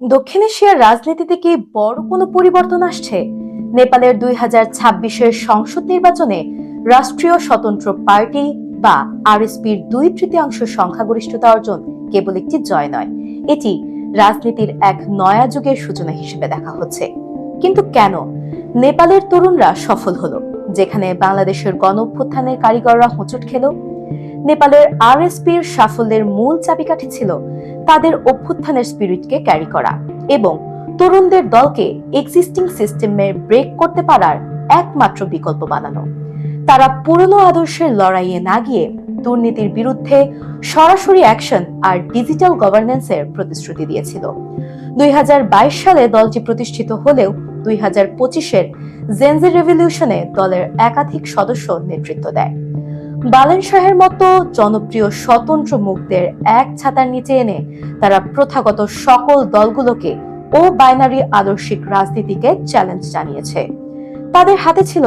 দক্ষিণ এশিয়ার রাজনীতিতে কি বড় কোনো পরিবর্তন আসছে? নেপালের 2026-এর সংসদ নির্বাচনে রাষ্ট্রীয় স্বতন্ত্র পার্টি বা আরএসপির 2/3 সংখ্যাগরিষ্ঠতা অর্জন কেবল একটি জয় নয়, এটি রাজনীতির এক নয়া যুগের সূচনা হিসেবে দেখা হচ্ছে। কিন্তু কেন নেপালের তরুণরা সফল হলো, যেখানে বাংলাদেশের গণঅভ্যুত্থানের কারিগররা হোঁচট খেল? নেপালের আরএসপির সাফল্যের মূল চাবিকাঠি ছিল তাদের অভ্যুত্থানের স্পিরিটকে ক্যারি করা এবং তরুণদের দলকে এক্সিস্টিং সিস্টেমে ব্রেক করতে পারার একমাত্র বিকল্প বানানো। তারা পুরনো আদর্শের লড়াইয়ে না গিয়ে দুর্নীতির বিরুদ্ধে সরাসরি অ্যাকশন আর ডিজিটাল গভর্নেন্সের প্রতিশ্রুতি দিয়েছিল। 2022 সালে দলটি প্রতিষ্ঠিত হলেও 2025-এর জেনজি রেভলিউশনে দলের একাধিক সদস্য নেতৃত্ব দেয়। বালেন শাহের মতো জনপ্রিয় স্বতন্ত্র মুখদের এক ছাতার নিচে এনে তারা প্রথাগত সকল দলগুলোকে ও বাইনারি আদর্শিক রাজনীতিকে চ্যালেঞ্জ জানিয়েছে। তাদের হাতে ছিল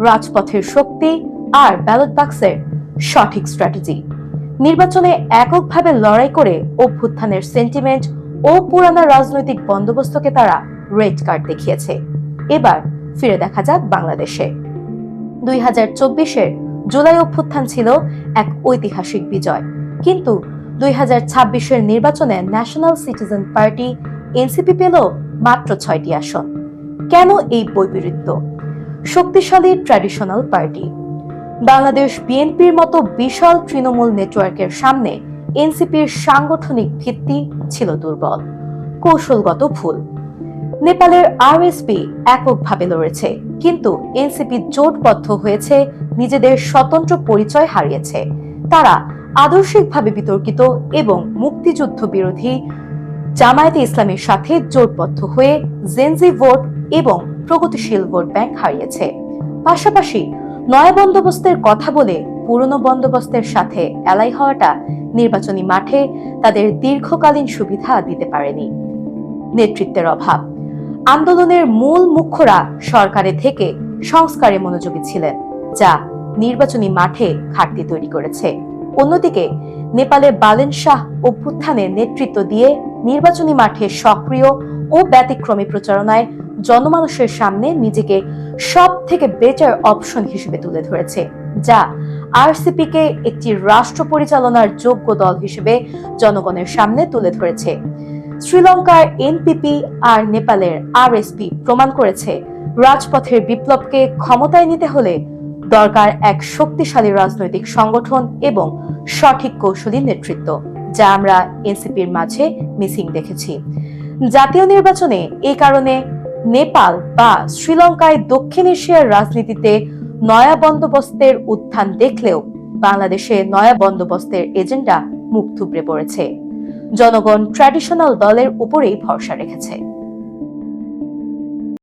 রাজপথের শক্তি আর ব্যালট বাক্সের সঠিক স্ট্র্যাটেজি। নির্বাচনে এককভাবে লড়াই করে অভ্যুত্থানের সেন্টিমেন্ট ও পুরানা রাজনৈতিক বন্দোবস্তকে তারা রেড কার্ড দেখিয়েছে। এবার ফিরে দেখা যাক বাংলাদেশে। 2024-এর জুলাই অভ্যুত্থান ছিল এক ঐতিহাসিক বিজয়, কিন্তু 2026-এর নির্বাচনে ন্যাশনাল সিটিজেন পার্টি এনসিপি পেল মাত্র 6টি আসন। কেন এই বৈপরীত্য? শক্তিশালী ট্র্যাডিশনাল পার্টি বাংলাদেশ বিএনপির মতো বিশাল তৃণমূল নেটওয়ার্কের সামনে এনসিপির সাংগঠনিক ভিত্তি ছিল দুর্বল, কৌশলগত ভুল। নেপালের আরএসপি এককভাবে লড়েছে, কিন্তু এনসিপি জোটবদ্ধ হয়েছে, নিজেদের স্বতন্ত্র পরিচয় হারিয়েছে। তারা আদর্শিকভাবে বিতর্কিত এবং মুক্তিযুদ্ধ বিরোধী জামায়াতে ইসলামের সাথে জোটবদ্ধ হয়ে জেনজি ভোট এবং প্রগতিশীল ভোট ব্যাংক হারিয়েছে। পাশাপাশি নয়া বন্দোবস্তের কথা বলে পুরনো বন্দোবস্তের সাথে এলাই হওয়াটা নির্বাচনী মাঠে তাদের দীর্ঘকালীন সুবিধা দিতে পারেনি। নেতৃত্বের অভাব আন্দোলনের মূল মুখ্যরা সরকারে থেকে সংস্কারে মনোযোগী ছিলেন, যা নির্বাচনী মাঠে ঘাটতি তৈরি করেছে। অন্যদিকে নেপালে বালেন শাহ অভ্যুত্থানে নেতৃত্ব দিয়ে নির্বাচনী মাঠে সক্রিয় ও ব্যতিক্রমী প্রচারণায় জনমানুষের সামনে নিজেকে সব থেকে বেটার অপশন হিসেবে তুলে ধরেছে, যা আরসিপি কে একটি রাষ্ট্র পরিচালনার যোগ্য দল হিসেবে জনগণের সামনে তুলে ধরেছে। শ্রীলঙ্কার এনপিপি আর নেপালের আরএসপি প্রমাণ করেছে রাজপথের বিপ্লবকে ক্ষমতায় নিতে হলে দরকার এক শক্তিশালী রাজনৈতিক সংগঠন এবং সঠিক কৌশলী নেতৃত্ব, যা আমরা এনসিপির মাঝে মিসিং দেখেছি। জাতীয় নির্বাচনে এই কারণে নেপাল বা শ্রীলঙ্কায় দক্ষিণ এশিয়ার রাজনীতিতে নয়া বন্দোবস্তের উত্থান দেখলেও বাংলাদেশে নয়া বন্দোবস্তের এজেন্ডা মুখ থুবড়ে পড়েছে। জনগণ ট্র্যাডিশনাল দলের উপরেই ভরসা রেখেছে।